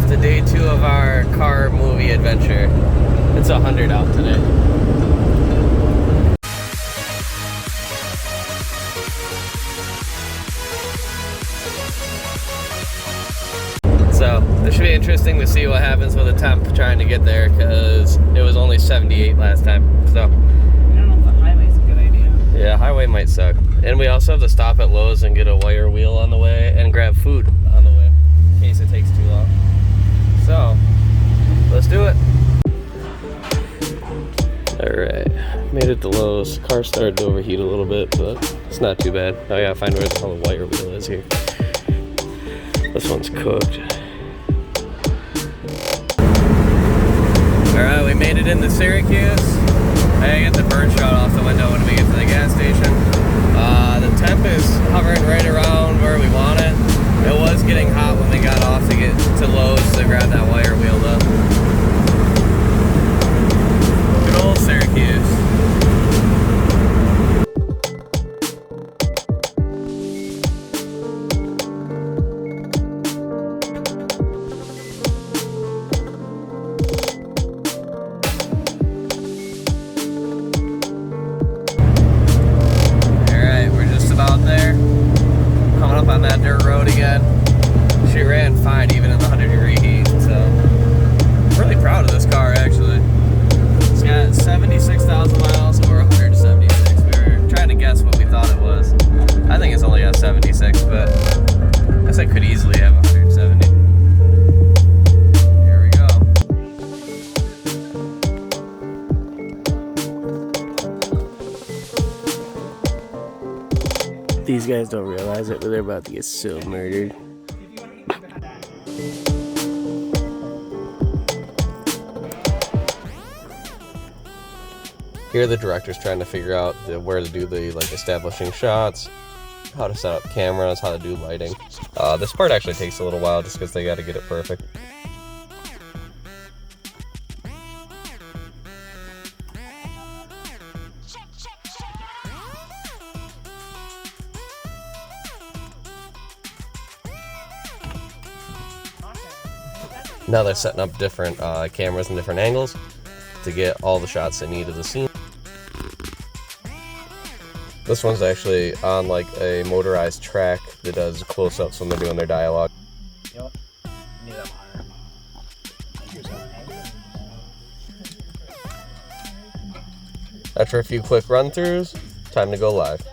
off to day 2 of our car movie adventure. It's 100 out today. So this should be interesting to see what happens with the temp trying to get there, because it was only 78 last time. So I don't know if the highway's a good idea. yeah, highway might suck. And we also have to stop at Lowe's and get a wire wheel on the way and grab food on the way in case it takes too long. So let's do it. Alright, made it to Lowe's. The car started to overheat a little bit, but it's not too bad. Now I gotta find where the hell the wire wheel is here. This one's cooked. Alright, we made it into Syracuse. I get the bird shot off the window when we get to the gas station. The temp is hovering right around where we want it. It was getting hot when we got off to get to Lowe's to grab that wire wheel though. Good old Syracuse. On that dirt road again. She ran fine even in the 100-degree heat, so I'm really proud of this car actually. It's got 76,000 miles over 176. We were trying to guess what we thought it was. I think it's only got 76, but I guess I could easily have 170. Here we go. These guys don't realize it, but they're about to get so murdered. Here the director's trying to figure out where to do the establishing shots, how to set up cameras, how to do lighting. This part actually takes a little while just because they got to get it perfect. Now they're setting up different cameras and different angles to get all the shots they need of the scene. This one's actually on like a motorized track that does close-ups when they're doing their dialogue. You know what? Need that higher. After a few quick run-throughs, time to go live.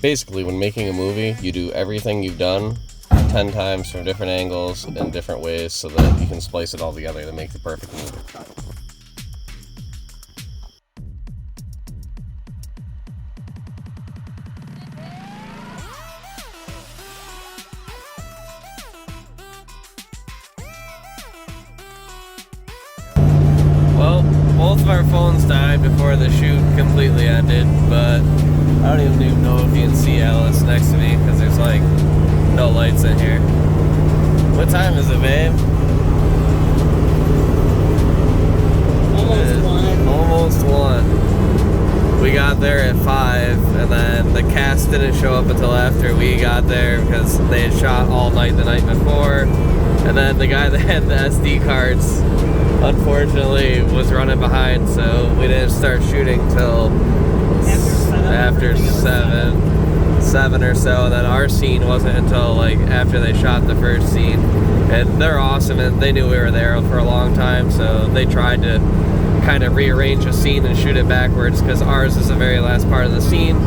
Basically, when making a movie, you do everything you've done 10 times from different angles and different ways so that you can splice it all together to make the perfect movie. Well, both of our phones died before the shoot completely ended, but I don't even know if you can see Alice next to me because there's like no lights in here. What time is it, babe? Almost 1. Almost 1. We got there at 5, and then the cast didn't show up until after we got there because they had shot all night the night before. And then the guy that had the SD cards, unfortunately, was running behind, so we didn't start shooting till after 7 or so. And then our scene wasn't until like after they shot the first scene. And they're awesome, and they knew we were there for a long time, so they tried to kind of rearrange the scene and shoot it backwards because ours is the very last part of the scene.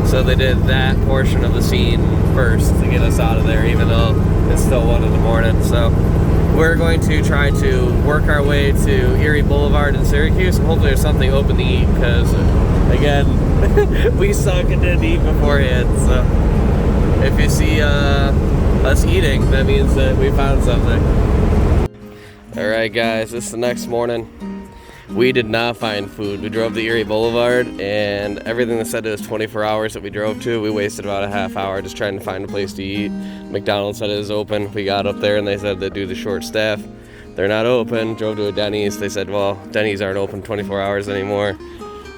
So they did that portion of the scene first to get us out of there, even though it's still 1 in the morning. So we're going to try to work our way to Erie Boulevard in Syracuse. Hopefully there's something open to eat because, again, we suck and didn't eat beforehand. So if you see us eating, that means that we found something. Alright guys, this is the next morning. We did not find food. We drove to Erie Boulevard, and everything that said it was 24 hours that we drove to, we wasted about a half hour just trying to find a place to eat. McDonald's said it was open. We got up there and they said that due to short staff, they're not open. Drove to a Denny's. They said, well, Denny's aren't open 24 hours anymore.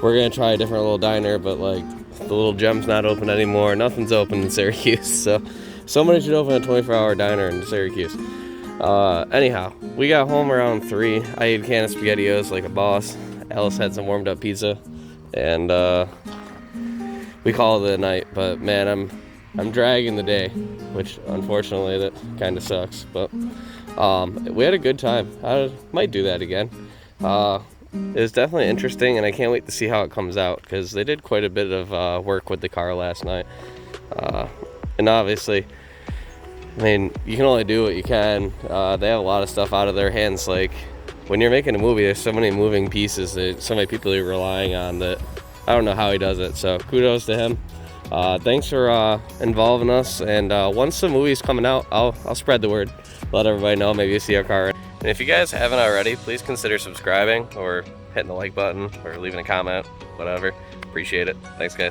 We're gonna try a different little diner, but like the Little Gem's not open anymore. Nothing's open in Syracuse, so somebody should open a 24-hour diner in Syracuse. Anyhow, we got home around 3. I ate a can of SpaghettiOs like a boss. Alice had some warmed up pizza, and we called it a night. But man, I'm dragging the day, which unfortunately that kind of sucks. But we had a good time. I might do that again. It was definitely interesting, and I can't wait to see how it comes out, because they did quite a bit of work with the car last night. And obviously, I mean, you can only do what you can. They have a lot of stuff out of their hands. Like, when you're making a movie, there's so many moving pieces, that so many people you're relying on, that I don't know how he does it. So kudos to him. Thanks for involving us. And once the movie's coming out, I'll spread the word. Let everybody know. Maybe you see our car. And if you guys haven't already, please consider subscribing or hitting the like button or leaving a comment, whatever. Appreciate it. Thanks, guys.